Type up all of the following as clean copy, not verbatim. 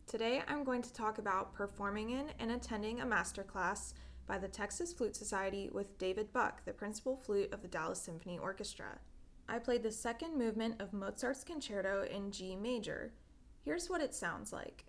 Today I'm going to talk about performing in and attending a masterclass by the Texas Flute Society with David Buck, the principal flute of the Dallas Symphony Orchestra. I played the second movement of Mozart's concerto in G major. Here's what it sounds like.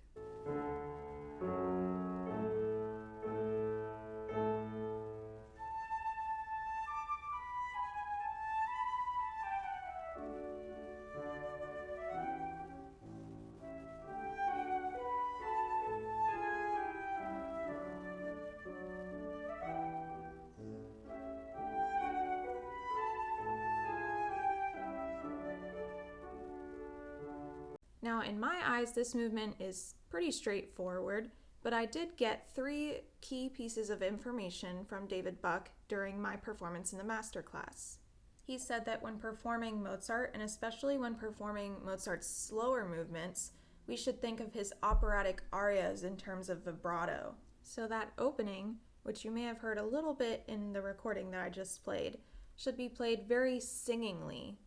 Now, in my eyes, this movement is pretty straightforward, but I did get 3 key pieces of information from David Buck during my performance in the masterclass. He said that when performing Mozart, and especially when performing Mozart's slower movements, we should think of his operatic arias in terms of vibrato. So that opening, which you may have heard a little bit in the recording that I just played, should be played very singingly.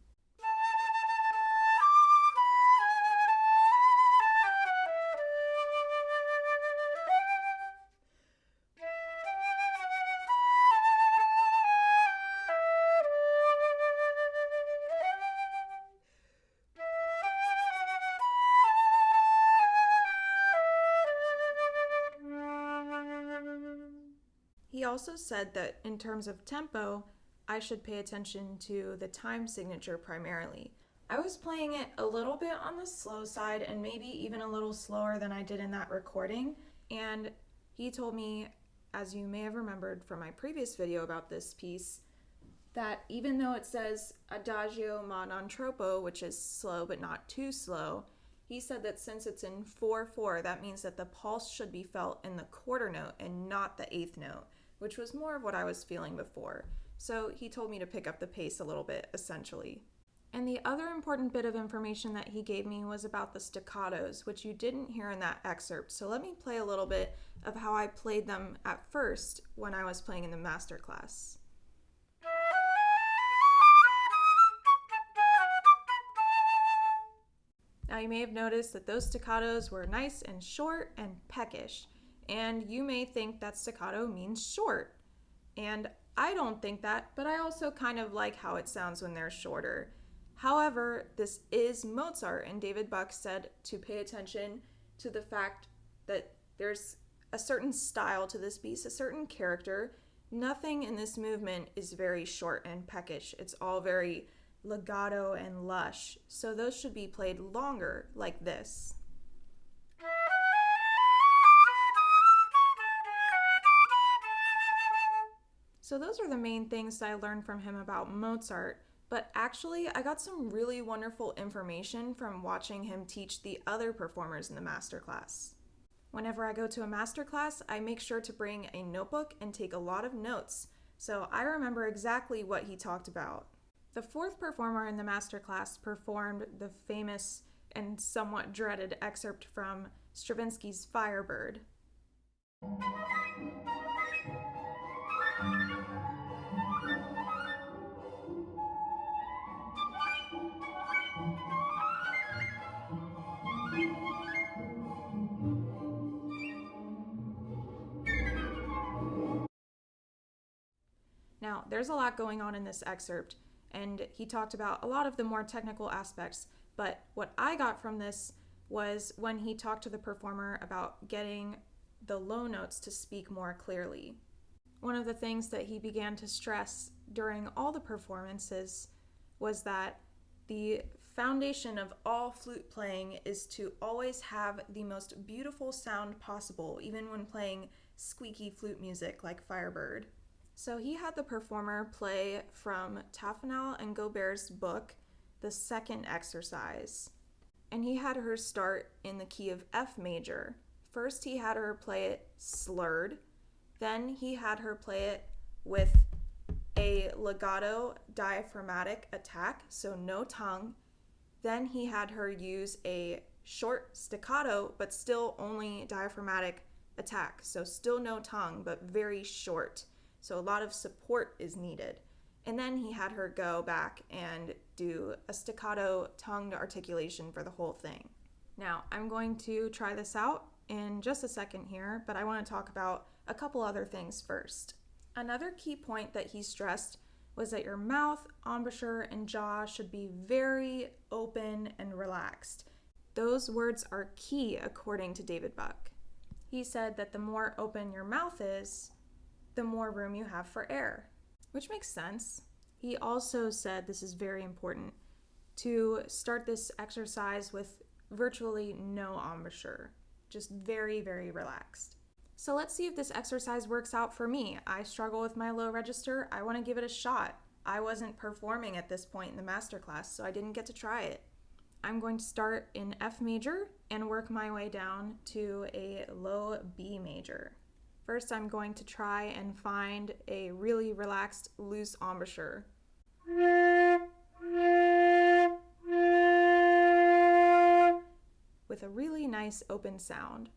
He also said that in terms of tempo, I should pay attention to the time signature primarily. I was playing it a little bit on the slow side and maybe even a little slower than I did in that recording, and he told me, as you may have remembered from my previous video about this piece, that even though it says adagio ma non troppo, which is slow but not too slow, he said that since it's in 4/4, that means that the pulse should be felt in the quarter note and not the eighth note, which was more of what I was feeling before. So he told me to pick up the pace a little bit, essentially. And the other important bit of information that he gave me was about the staccatos, which you didn't hear in that excerpt. So let me play a little bit of how I played them at first when I was playing in the masterclass. Now you may have noticed that those staccatos were nice and short and peckish, and you may think that staccato means short. And I don't think that, but I also kind of like how it sounds when they're shorter. However, this is Mozart, and David Buck said to pay attention to the fact that there's a certain style to this piece, a certain character. Nothing in this movement is very short and peckish. It's all very legato and lush, so those should be played longer, like this. So those are the main things that I learned from him about Mozart, but actually I got some really wonderful information from watching him teach the other performers in the masterclass. Whenever I go to a masterclass, I make sure to bring a notebook and take a lot of notes, so I remember exactly what he talked about. The 4th performer in the masterclass performed the famous and somewhat dreaded excerpt from Stravinsky's Firebird. Now, there's a lot going on in this excerpt, and he talked about a lot of the more technical aspects, but what I got from this was when he talked to the performer about getting the low notes to speak more clearly. One of the things that he began to stress during all the performances was that the foundation of all flute playing is to always have the most beautiful sound possible, even when playing squeaky flute music like Firebird. So he had the performer play from Taffanel and Gaubert's book, the second exercise. And he had her start in the key of F major. First he had her play it slurred, then he had her play it with a legato diaphragmatic attack, so no tongue. Then he had her use a short staccato, but still only diaphragmatic attack, so still no tongue, but very short. So a lot of support is needed. And then he had her go back and do a staccato tongued articulation for the whole thing. Now, I'm going to try this out in just a second here, but I want to talk about a couple other things first. Another key point that he stressed was that your mouth, embouchure, and jaw should be very open and relaxed. Those words are key according to David Buck. He said that the more open your mouth is, the more room you have for air, which makes sense. He also said, this is very important, to start this exercise with virtually no embouchure, just very, very relaxed. So let's see if this exercise works out for me. I struggle with my low register. I want to give it a shot. I wasn't performing at this point in the masterclass, so I didn't get to try it. I'm going to start in F major and work my way down to a low B major. First, I'm going to try and find a really relaxed, loose embouchure. With a really nice open sound.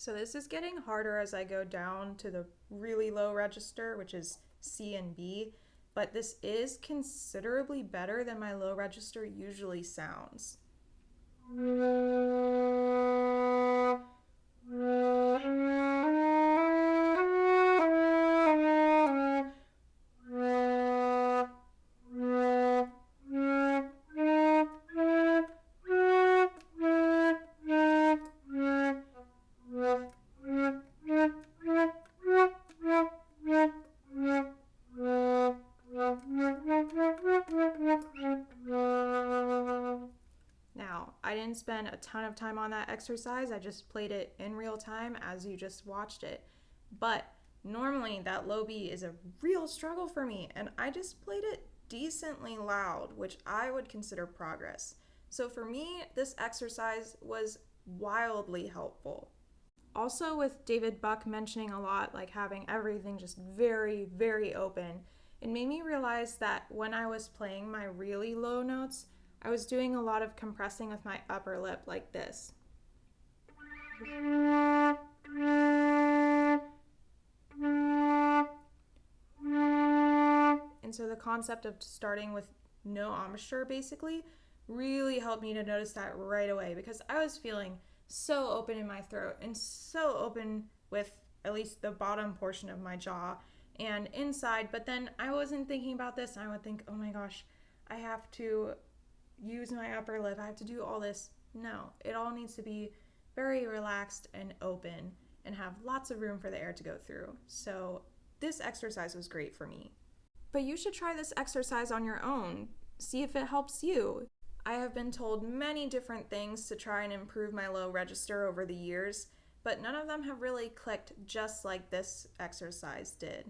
So this is getting harder as I go down to the really low register, which is C and B, but this is considerably better than my low register usually sounds. I didn't spend a ton of time on that exercise. I just played it in real time as you just watched it. But normally that low B is a real struggle for me, and I just played it decently loud, which I would consider progress. So for me, this exercise was wildly helpful. Also, with David Buck mentioning a lot, like having everything just very, very open, it made me realize that when I was playing my really low notes, I was doing a lot of compressing with my upper lip like this. And so the concept of starting with no embouchure basically really helped me to notice that right away, because I was feeling so open in my throat and so open with at least the bottom portion of my jaw and inside, but then I wasn't thinking about this, and I would think, oh my gosh, I have to use my upper lip, I have to do all this. No, it all needs to be very relaxed and open and have lots of room for the air to go through. So this exercise was great for me. But you should try this exercise on your own. See if it helps you. I have been told many different things to try and improve my low register over the years, but none of them have really clicked just like this exercise did.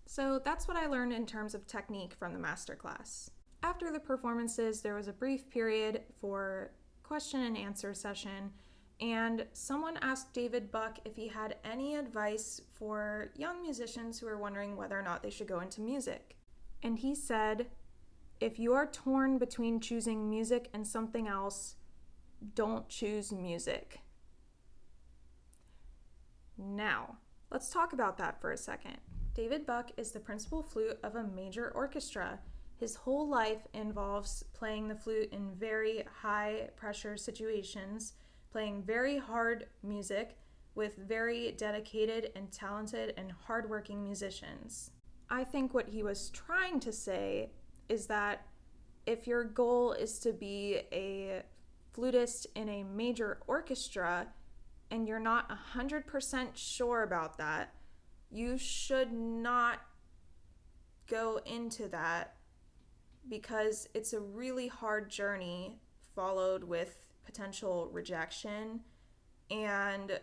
So that's what I learned in terms of technique from the masterclass. After the performances, there was a brief period for question and answer session, and someone asked David Buck if he had any advice for young musicians who are wondering whether or not they should go into music. And he said, if you are torn between choosing music and something else, don't choose music. Now, let's talk about that for a second. David Buck is the principal flute of a major orchestra. His whole life involves playing the flute in very high pressure situations, playing very hard music with very dedicated and talented and hardworking musicians. I think what he was trying to say is that if your goal is to be a flutist in a major orchestra and you're not 100% sure about that, you should not go into that because it's a really hard journey followed with potential rejection and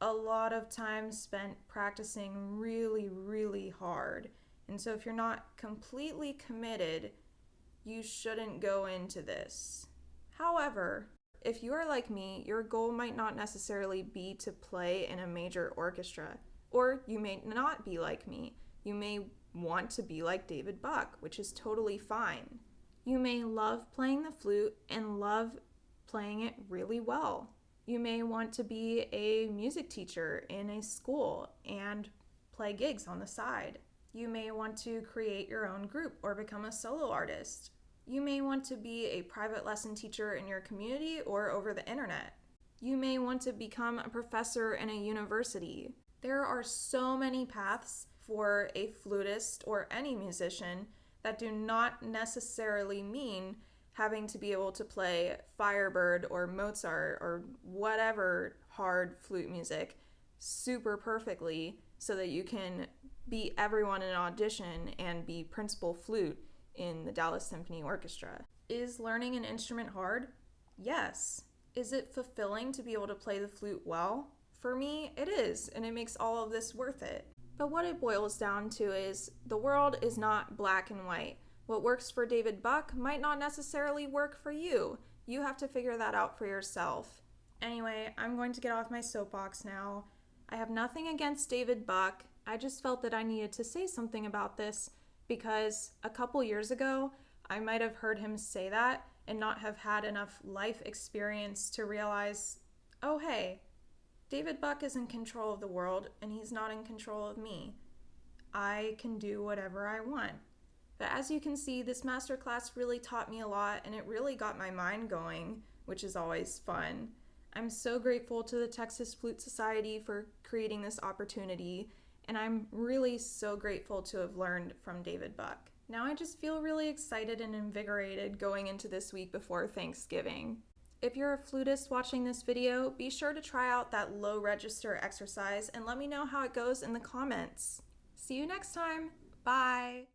a lot of time spent practicing really, really hard. And so if you're not completely committed, you shouldn't go into this. However, if you are like me, your goal might not necessarily be to play in a major orchestra, or you may not be like me. You may want to be like David Buck, which is totally fine. You may love playing the flute and love playing it really well. You may want to be a music teacher in a school and play gigs on the side. You may want to create your own group or become a solo artist. You may want to be a private lesson teacher in your community or over the internet. You may want to become a professor in a university. There are so many paths for a flutist or any musician that do not necessarily mean having to be able to play Firebird or Mozart or whatever hard flute music super perfectly so that you can beat everyone in an audition and be principal flute in the Dallas Symphony Orchestra. Is learning an instrument hard? Yes. Is it fulfilling to be able to play the flute well? For me, it is, and it makes all of this worth it. But what it boils down to is the world is not black and white. What works for David Buck might not necessarily work for you. You have to figure that out for yourself. Anyway, I'm going to get off my soapbox now. I have nothing against David Buck. I just felt that I needed to say something about this because a couple years ago, I might have heard him say that and not have had enough life experience to realize, oh hey, David Buck is in control of the world and he's not in control of me. I can do whatever I want. But as you can see, this masterclass really taught me a lot and it really got my mind going, which is always fun. I'm so grateful to the Texas Flute Society for creating this opportunity, and I'm really so grateful to have learned from David Buck. Now I just feel really excited and invigorated going into this week before Thanksgiving. If you're a flutist watching this video, be sure to try out that low register exercise and let me know how it goes in the comments. See you next time. Bye.